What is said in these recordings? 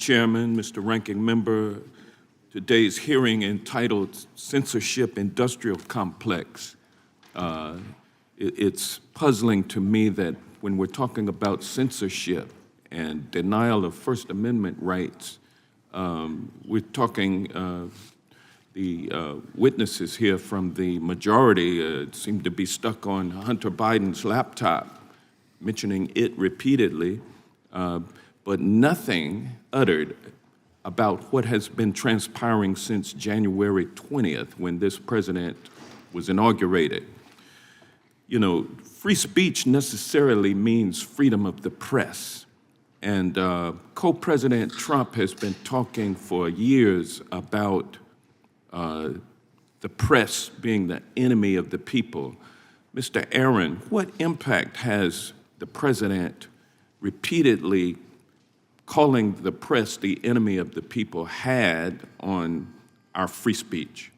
Chairman, Mr. Ranking Member, today's hearing entitled Censorship Industrial Complex. It's puzzling to me that when we're talking about censorship and denial of First Amendment rights, we're talking, the witnesses here from the majority seem to be stuck on Hunter Biden's laptop, mentioning it repeatedly, but nothing uttered about what has been transpiring since January 20th when this president was inaugurated. You know, free speech necessarily means freedom of the press. And co-president Trump has been talking for years about the press being the enemy of the people. Mr. Aaron, what impact has the president repeatedly calling the press the enemy of the people had on our free speech?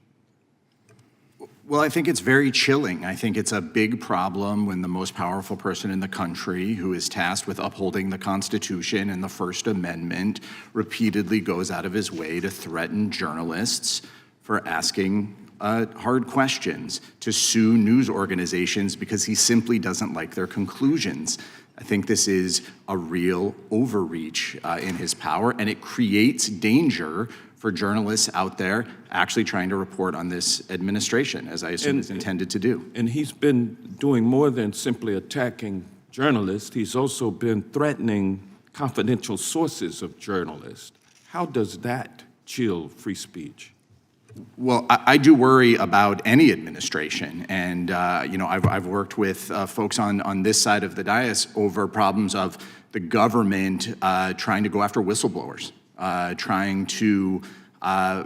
Well, I think it's very chilling. I think it's a big problem when the most powerful person in the country, who is tasked with upholding the Constitution and the First Amendment, repeatedly goes out of his way to threaten journalists for asking hard questions, to sue news organizations because he simply doesn't like their conclusions. I think this is a real overreach in his power, and it creates danger for journalists out there actually trying to report on this administration, as I assume is intended to do. And he's been doing more than simply attacking journalists. He's also been threatening confidential sources of journalists. How does that chill free speech? Well, I do worry about any administration, and you know, I've worked with folks on this side of the dais over problems of the government trying to go after whistleblowers, trying to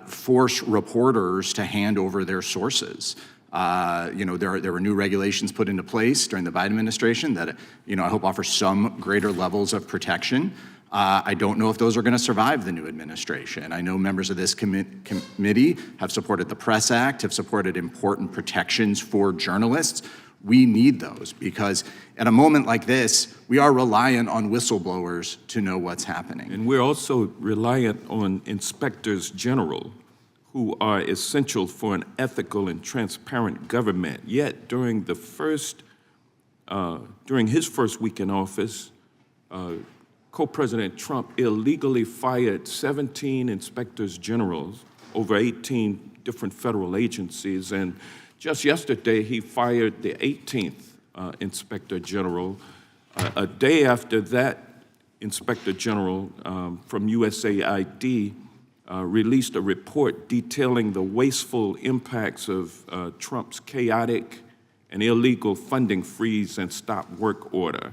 force reporters to hand over their sources. You know, there were new regulations put into place during the Biden administration that, you know, I hope offer some greater levels of protection. I don't know if those are going to survive the new administration. I know members of this committee have supported the Press Act, have supported important protections for journalists. We need those because at a moment like this, we are reliant on whistleblowers to know what's happening. And we're also reliant on inspectors general who are essential for an ethical and transparent government. Yet during his first week in office, co-president Trump illegally fired 17 inspectors generals over 18 different federal agencies, and just yesterday he fired the 18th inspector general. A day after that inspector general from USAID released a report detailing the wasteful impacts of Trump's chaotic and illegal funding freeze and stop work order.